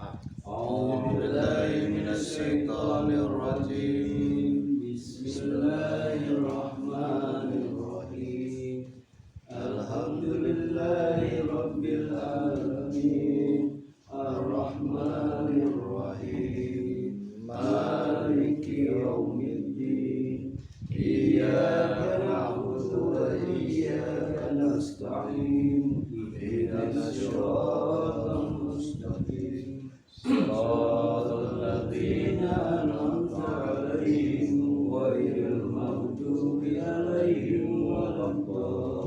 Al-Fatihah. A'udzu billahi minasy syaithanir rajim. Bismillahirrahmanirrahim. Alhamdulillahi rabbil alamin. Ar-Rahmanir Rahim. Maliki yaumiddin. Iyyaka na'budu wa iyyaka nasta'in. Ihdinas siratal mustaqim. Shiratal ladzina an'amta 'alaihim ghairil maghdubi 'alaihim waladdallin.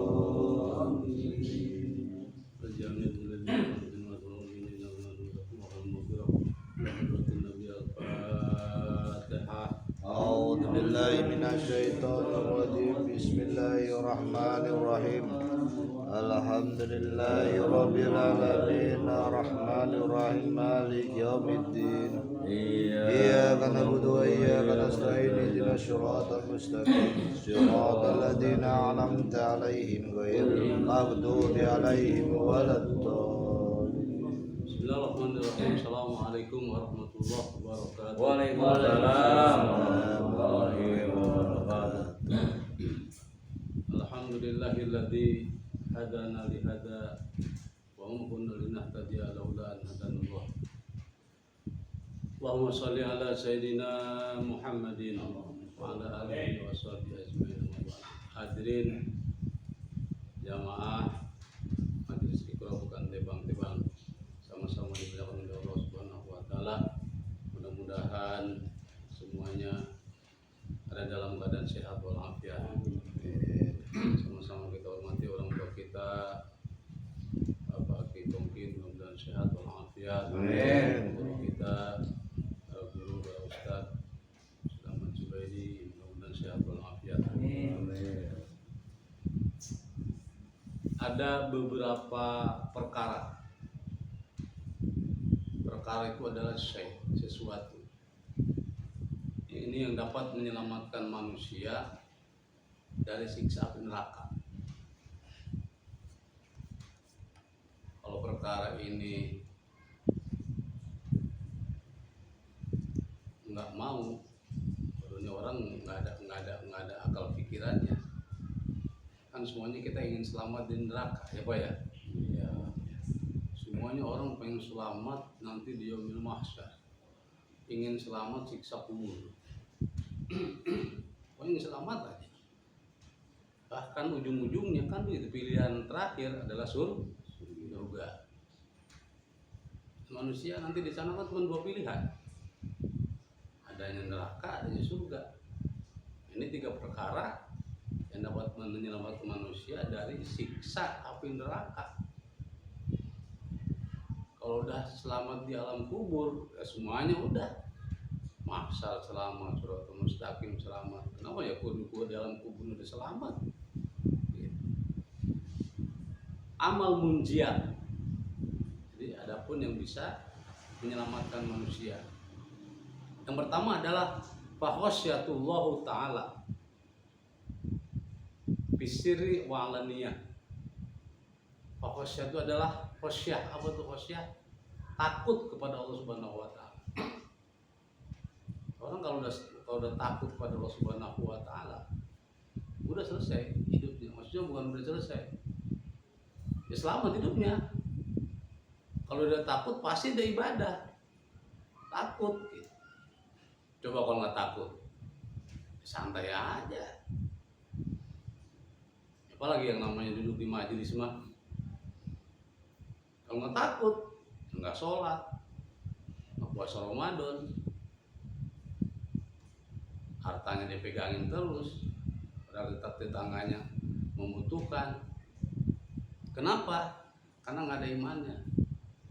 A'udzu billahi minasy syaithanir rajim. Bismillahirrahmanirrahim. Alhamdulillahi rabbil alamin. Arrahmanir rahim. Maliki yaumiddin. Iyyaka na'budu wa iyyaka nasta'in. Ihdinas siratal mustaqim. Siratal ladzina an'amta 'alaihim ghairil maghdubi 'alaihim waladdallin. Bismillahirrahmanirrahim. Assalamualaikum warahmatullahi wabarakatuh. Waalaikumsalam warahmatullahi wabarakatuh. Alhamdulillahilladzi hadana li hada wa ma kunna linahtadiya laula an hadanallah. Allahumma shalli ala sayyidina Muhammadin wa ala alihi wa sahbihi ajmain. Hadirin jamaah majelis Iqra bukan tebang-tebang, sama-sama dimuliakan oleh Allah Subhanahu wa taala. Mudah-mudahan semuanya ada dalam keadaan sehat walafiat. Sama-sama kita hormati orang tua kita, Bapak Ki Tongkin, mudah-mudahan sehat walafiat. Amin. Guru kita, guru Ustaz Sulaiman Zubairi, mudah-mudahan sehat walafiat. Amin. Ada beberapa perkara. Perkara itu adalah sesuatu. Ini yang dapat menyelamatkan manusia dari siksa api neraka. Kalau perkara ini nggak mau, barunya orang nggak ada akal pikirannya. Kan semuanya kita ingin selamat di neraka, ya Pak ya. Iya. Semuanya orang pengen selamat nanti di yaumil mahsyar. Ingin selamat siksa kubur. Ingin selamat aja. Bahkan ujung-ujungnya kan itu pilihan terakhir adalah surga. Manusia nanti di sana kan cuma dua pilihan. Adanya neraka, adanya surga. Ini tiga perkara yang dapat menyelamatkan manusia dari siksa api neraka. Kalau udah selamat di alam kubur, ya semuanya udah. Mahsyar selamat, siratal mustaqim selamat. Kenapa ya kudu di alam kubur udah selamat? Gitu. Amal munjiat. Jadi adapun yang bisa menyelamatkan manusia. Yang pertama adalah fakhasyatullahu ta'ala bisirri wa alaniyah. Khasyah itu adalah khasyah. Apa itu khasyah? Takut kepada Allah Subhanahu wa taala. Orang kalau udah takut kepada Allah Subhanahu wa taala, udah selesai hidupnya. Maksudnya bukan udah selesai. Ya selamat hidupnya. Kalau udah takut pasti ada ibadah. Takut gitu. Coba kalau nggak takut, santai aja. Apalagi yang namanya duduk di majelis mah, kalau nggak takut, nggak sholat, nggak puasa Ramadan, hartanya dipegangin terus, padahal tetangganya membutuhkan. Kenapa? Karena nggak ada imannya,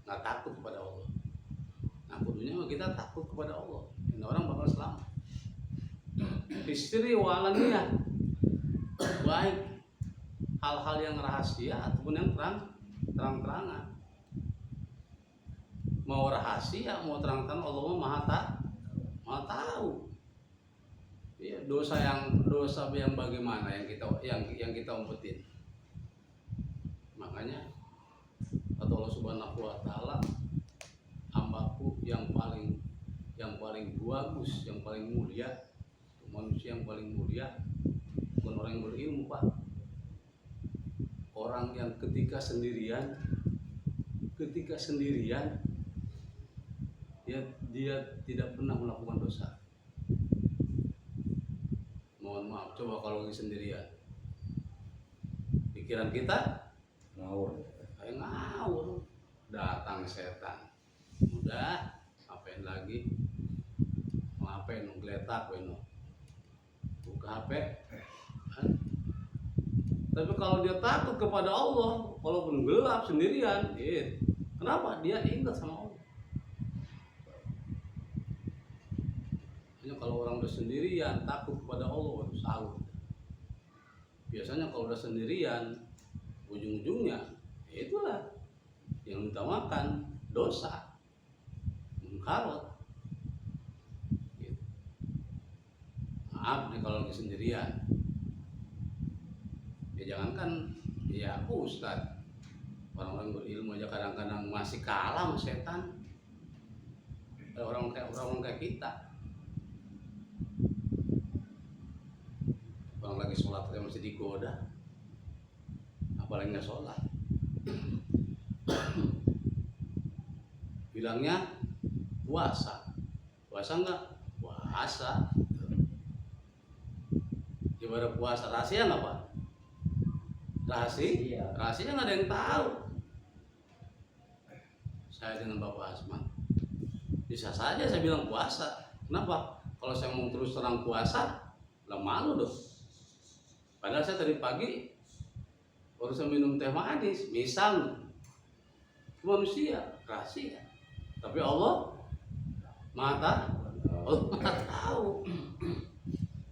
nggak takut kepada Allah. Nah, kudunya kita takut kepada Allah, ini orang bakal selamat. Istri walaniyah, baik hal-hal yang rahasia ataupun yang terang-terangan. Mau rahasia, mau terang-terangan, Allah maha tahu. Ya, dosa yang bagaimana yang kita umpetin. Makanya kata Allah Subhanahu wa taala, hambaku paling bagus, yang paling mulia, manusia yang paling mulia bukan orang yang berilmu, Pak. Orang yang ketika sendirian dia tidak pernah melakukan dosa. Mohon maaf, coba kalau lagi sendirian, pikiran kita ngawur. kayak ngawur, datang setan, udah ngapain lagi, ngapain ngeletak, buka HP. Tapi kalau dia takut kepada Allah, walaupun gelap sendirian, kenapa? Dia ingat sama Allah. Hanya kalau orang udah sendirian takut kepada Allah, waduh salut. Biasanya kalau udah sendirian, ujung-ujungnya itulah yang utamakan dosa, mengkarot. Gitu. Maaf nih kalau lagi sendirian. Ya jangankan ya aku Ustadz, orang-orang berilmu aja kadang-kadang masih kalah sama setan. Orang kayak kita, orang lagi sholat aja masih digoda, apalagi nggak sholat. Bilangnya puasa nggak? Puasa. Gimana puasa? Rahasia nggak, Pak? Rahasia nggak ada yang tahu. Saya dengan Bapak Asman bisa saja saya bilang puasa. Kenapa? Kalau saya mau terus terang puasa, lah malu dong. Padahal saya tadi pagi baru saya minum teh manis, misal manusia rahasia. Tapi Allah Maha tahu.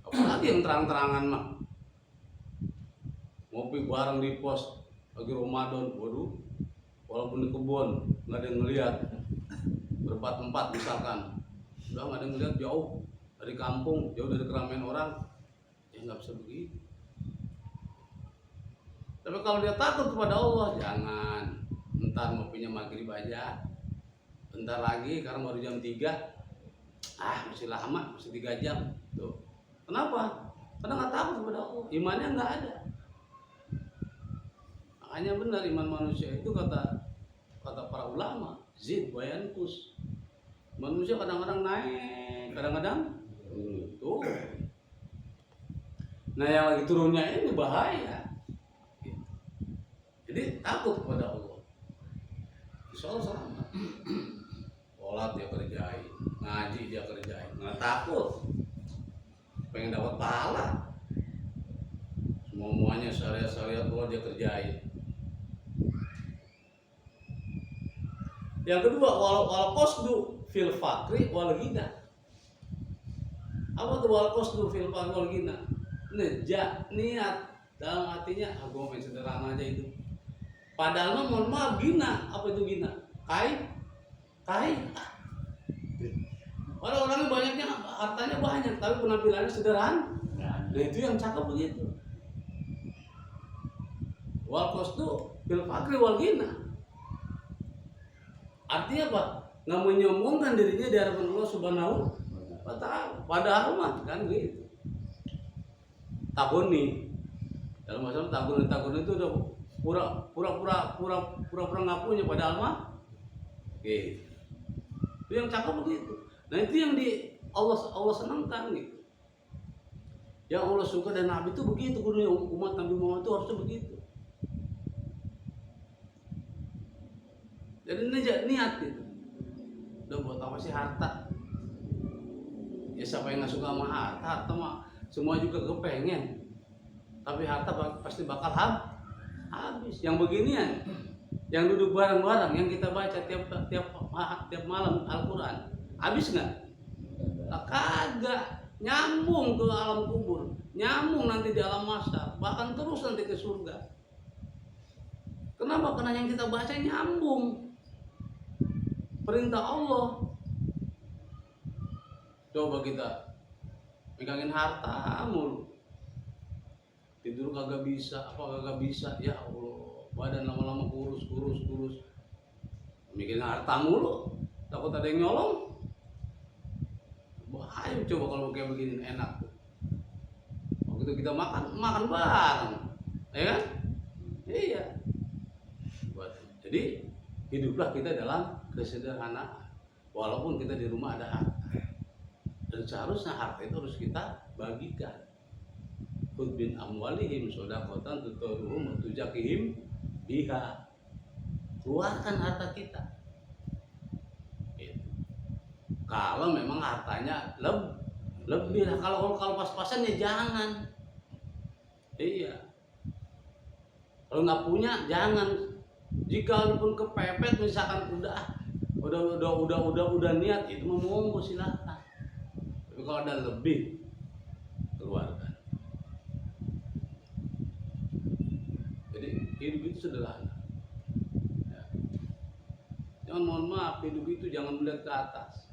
Apalagi yang terang-terangan mah. Ngopi bareng di pos lagi Ramadan, waduh, walaupun di kebun nggak ada yang ngeliat, berempat misalkan, udah nggak ada yang ngeliat, jauh dari kampung, jauh dari keramaian orang, ya nggak bisa begitu. Tapi kalau dia takut kepada Allah, jangan, ntar ngopinya maghrib aja, bentar lagi, karena baru jam 3, masih lama, masih 3 jam, tuh. Kenapa? Karena nggak takut kepada Allah, imannya nggak ada. Hanya benar iman manusia itu kata para ulama, zid wa yanqus. Manusia kadang-kadang naik, kadang-kadang turun. Nah yang lagi turunnya ini bahaya. Jadi takut kepada Allah. Insya Allah selamat. Sholat dia kerjain, ngaji dia kerjain, nggak takut. Pengen dapat pahala. Semuanya syariat Allah dia kerjain. Yang kedua, wal qasdu fil fakri wal ghina. Apa tuh wal qasdu fil fakri wal ghina? Niat dalam hatinya, gua main sederhana aja itu. Padahal mohon maaf ghina, apa itu ghina? Kai. Orang-orangnya banyaknya, hartanya banyak, tapi penampilannya sederhana. Nah itu yang cakep begitu. Wal qasdu fil fakri wal ghina. Artinya apa? Nggak menyombongkan dirinya di hadapan Allah Subhanahu wa Ta'ala. Padahal mah kan gitu. Takuni. Dalam masalah takuni itu udah pura-pura nggak punya, padahal mah gitu. Itu yang cakep begitu. Nah itu yang Allah senangkan gitu. Yang Allah suka dan Nabi itu begitu, umat Nabi Muhammad itu harusnya begitu. Jadi niat gitu. Udah buat apa sih harta? Ya siapa yang nggak suka sama harta? Harta mah semua juga kepengen. Tapi harta pasti bakal habis. Yang beginian, yang duduk bareng-bareng, yang kita baca tiap malam Al-Quran, habis nggak? Kagak. Nyambung ke alam kubur, nyambung nanti di alam mahsyar, bahkan terus nanti ke surga. Kenapa? Karena yang kita baca nyambung. Perintah Allah. Coba kita megangin harta mulu, tidur kagak bisa, apa kagak bisa, ya Allah, badan lama-lama kurus. Mikirin harta mulu, takut ada yang nyolong. Bahaya coba kalau kayak begini enak tuh. Waktu kita makan bareng, ya kan? Iya. Jadi hiduplah kita dalam kesederhanaan. Walaupun kita di rumah ada harta, dan seharusnya harta itu harus kita bagikan. Khudh bin amwalihim shadaqatan tutahhiruhum wa tuzakkihim biha. Keluarkan harta kita. Gitu. Kalau memang hartanya lebih lah, kalau pas-pasan ya jangan. Iya. Kalau nggak punya jangan. Jika pun kepepet misalkan udah niat itu monggo silakan. Tapi kalau ada lebih keluarkan. Jadi hidup itu sederhana. Ya. Jangan, mohon maaf, hidup itu jangan melihat ke atas.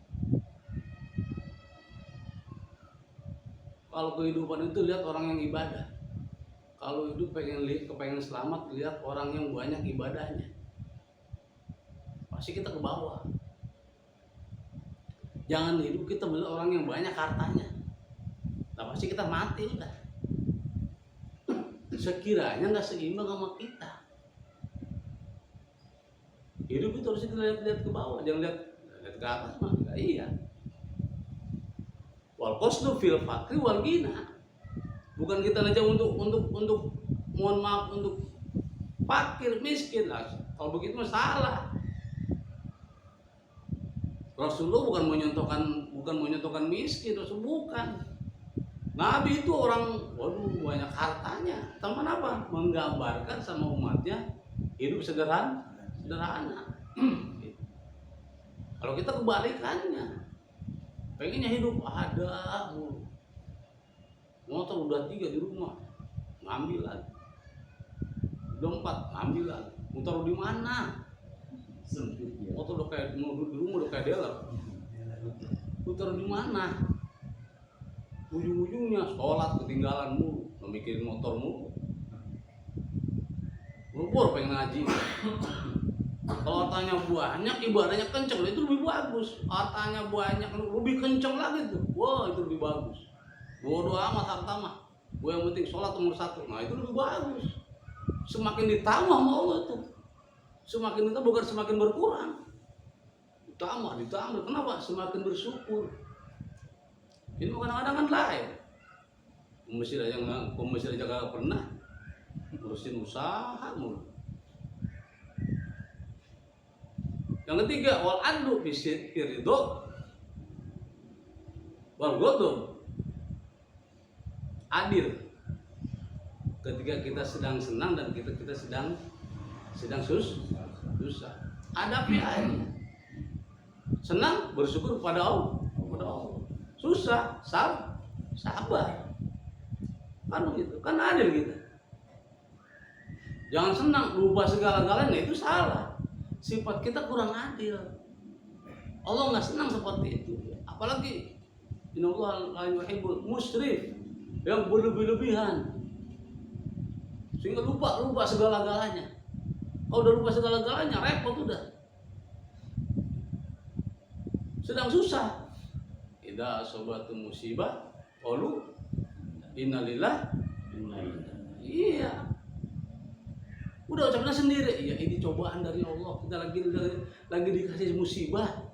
Kalau kehidupan itu lihat orang yang ibadah. Kalau hidup kepengen selamat, lihat orang yang banyak ibadahnya. Pasti kita ke bawah. Jangan hidup kita melihat orang yang banyak hartanya. Nah, pasti kita mati udah. Sekiranya nggak seimbang sama kita. Hidup itu harus kita lihat ke bawah, jangan lihat ke atas mah. Iya. Wal qasdu fil fakri wal ghina. Bukan kita aja untuk mohon maaf untuk fakir miskin lah. Kalau begitu mah salah. Rasulullah bukan menyontohkan miskin, Rasul bukan. Nabi itu orang banyak hartanya. Teman apa? Menggambarkan sama umatnya hidup sederhana. Kalau kita kebalikannya, pengennya hidup ada mulu. Motor udah 3 di rumah, ngambil lagi. Udah 4, ngambil lagi. Motor di mana? Motor udah kayak di rumah udah kayak dealer. Motor di mana? Ujung-ujungnya sholat ketinggalan mulu, mikirin motor mulu. Lumpur pengen ngaji. Kalau hartanya banyak, ibadahnya kenceng, itu lebih bagus. Hartanya banyak, lebih kenceng lagi tuh. Wah, itu lebih bagus. Bodoh amat harta mah. Gue yang penting sholat nomor 1. Nah itu lebih bagus. Semakin ditambah sama Allah tuh. Semakin itu bukan semakin berkurang. Ditambah. Kenapa? Semakin bersyukur. Ini kadang-kadang kan lain. Mesir aja gak pernah ngurusin usaha mulu. Yang ketiga, wal adlu fi ridho wal ghadab. Adil ketika kita sedang senang dan kita sedang susah. Hadapi aja. Senang bersyukur kepada Allah. Susah sabar. Kan begitu. Kan adil kita. Jangan senang lupa segala-galanya, itu salah. Sifat kita kurang adil. Allah nggak senang seperti itu. Apalagi innallaha la yuhibbul musrif, yang berlebih-lebihan sehingga lupa segala-galanya. Kalau udah lupa segala-galanya repot udah. Sedang susah, idza asabatu musibah qalu innalillahi. Iya. Udah ucapnya sendiri, ya ini cobaan dari Allah, kita lagi dikasih musibah.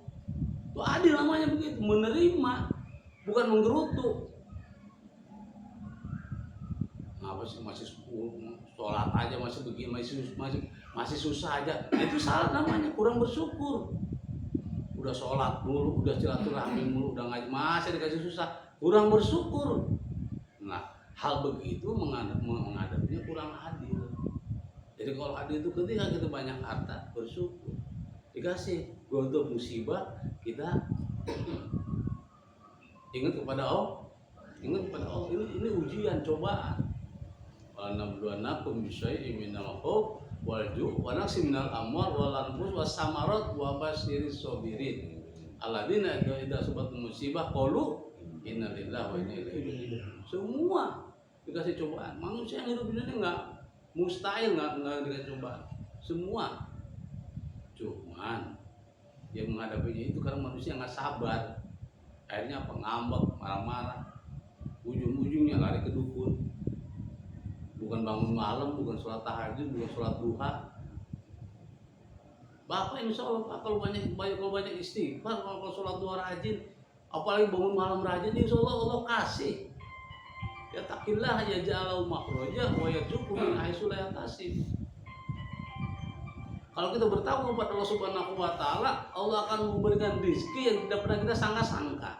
Itu adil namanya begitu, menerima, bukan menggerutu. Masih sholat aja masih begini, masih susah aja, itu salah namanya, kurang bersyukur. Udah sholat mulu, udah silaturahmi mulu, udah ngaji, masih dikasih susah, kurang bersyukur. Nah, hal begitu menghadapinya kurang adil. Jadi kalau adil itu ketika kita banyak harta, bersyukur. Dikasih godok musibah, kita ingat kepada Allah. Ini ujian, cobaan. Wa nabluwannakum bisyai'in minal khawf wal ju' wa naqsin minal amwal wal anfus was samarat wa basyiris sabirin. Alladzina idza asabathum musibah qalu inna lillahi wa inna ilaihi raji'un. Semua dikasih cobaan. Manusia yang hidup di dunia enggak mustahil enggak dikasih cobaan. Semua. Cuman yang menghadapinya itu karena manusia enggak sabar. Akhirnya apa? Ngambek, marah-marah. Ujung-ujungnya lari ke dukun. Bukan bangun malam, bukan sholat tahajud, bukan sholat duha. Bapak insya Allah Pak, kalau banyak istighfar, kalau sholat duha rajin, apalagi bangun malam rajin, insya Allah Allah kasih. Ya takillah ya ja'alahu makhraja wa yarzuqhu min haitsu la yahtasib. Kalau kita bertakwa kepada Allah Subhanahu wa taala, Allah akan memberikan rezeki yang tidak pernah kita sangka-sangka.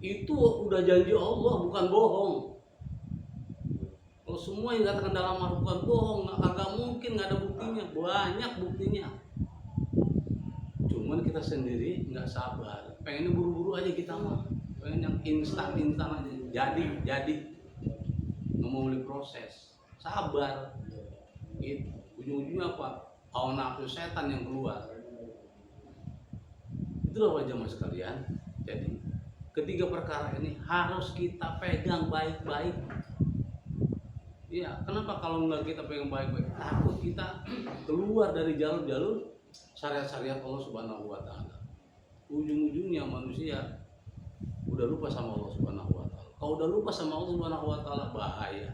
Itu udah janji Allah, bukan bohong. Kalau semua yang dikatakan dalam Al-Quran bukan bohong, nggak mungkin, nggak ada buktinya, banyak buktinya. Cuman kita sendiri nggak sabar, pengennya buru-buru aja kita mah, pengen yang instan aja, jadi, nggak mau beli proses, sabar. Itu ujung-ujungnya apa? Hawa nafsu setan yang keluar. Itulah jamaah sekalian. Jadi ketiga perkara ini harus kita pegang baik-baik. Iya, kenapa kalau nggak kita pegang baik-baik? Takut kita keluar dari jalur-jalur syariat-syariat Allah Subhanahu wa taala. Ujung-ujungnya manusia udah lupa sama Allah Subhanahu wa taala. Kalau udah lupa sama Allah Subhanahu wa taala bahaya.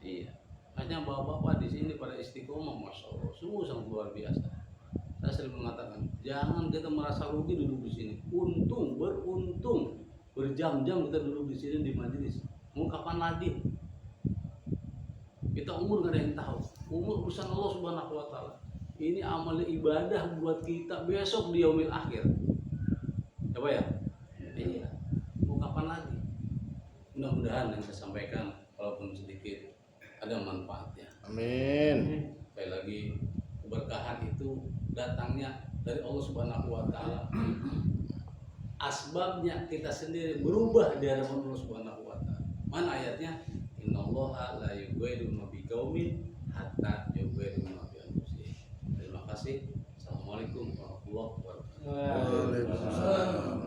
Iya. Hanya bapak-bapak di sini pada istiqomah, masya Allah, sungguh sangat luar biasa. Saya sering mengatakan, jangan kita merasa rugi duduk di sini. Beruntung, berjam-jam kita duduk di sini di majelis. Mau kapan lagi? Kita umur gak ada yang tahu. Umur urusan Allah Subhanahu wa taala. Ini amal ibadah buat kita besok di yaumil akhir. Coba ya? Iya. Mau kapan lagi? Mudah-mudahan yang saya sampaikan walaupun sedikit ada manfaatnya. Amin. Sekali lagi, keberkahan itu datangnya dari Allah Subhanahu wa taala. Asbabnya kita sendiri berubah di hadapan Allah Subhanahu wa taala. Mana ayatnya? Innallaha la yughayyiru ma biqaumin hatta yughayyiru ma bi anfusihim. Terima kasih. Assalamualaikum warahmatullahi wabarakatuh. Waalaikumsalam.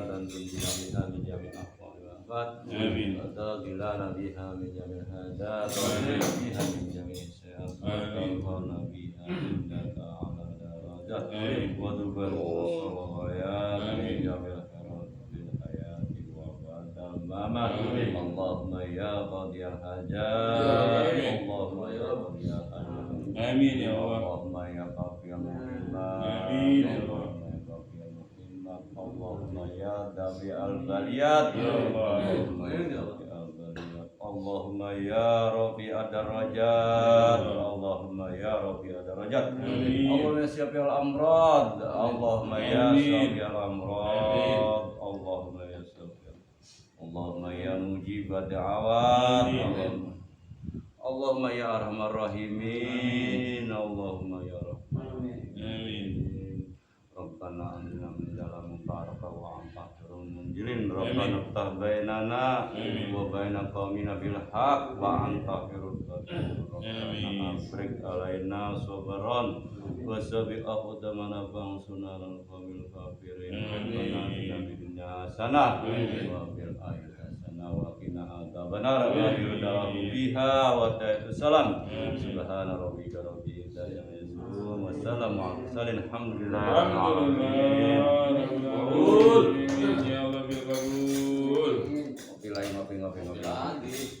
dan tunjina biha min jami'il ahwal wal afat. Amin. Wa taghfirlana biha min jami'il hadat wa Amin. biha min jami'is sayyi'at wa tarhamna biha innaka 'ala darajat Amin. wa tubarri'u ya min jami'il khairat fil hayati wa ba'dal mamat. Allahumma ya qadiyal hajat, Allahumma ya qadiyal hajat. Amin ya Allah. Allahumma ya qafiyal muhimmat, Amin ya Allah. Allahumma ya qafiyal muhimmat, Allahumma ya dafi'al baliyat, Ya Allah. Allahumma ya dafi'al baliyat, Allahumma ya rafi'ad darajat, Allahumma ya rafi'ad darajat. Amin. Allahumma ya syafi'al amrad, Allahumma ya Amin. syafi'al amrad, Allahumma ya syafi'al, Allahumma ya mujibad da'awat, Amin. Allahumma ya arhamar rahimin, Allahumma ya rahman. Amin. Rabbana anzilna min dalam mubaraka wa anta khairul munzilin. Rabbana iftah bainana wa baina qaumina bil haqq wa anta khairul fatihin. Rabbana afrik alaina sabran wa sabi aqdamana bangsunna lal qawmil kafirin. Rabbana atina fid dunya hasanah wa fil akhirati hasanah wa qina adzabannar. Akhir da'wana biha wa ta'ala salam. Subhana rabbika rabbil izzati amma yasifun wa salamun alal mursalin. Alhamdulillah. Alhamdulillah. Kabul. Ya Allah bil kabul. Ngopi lagi, ngopi. Lagi.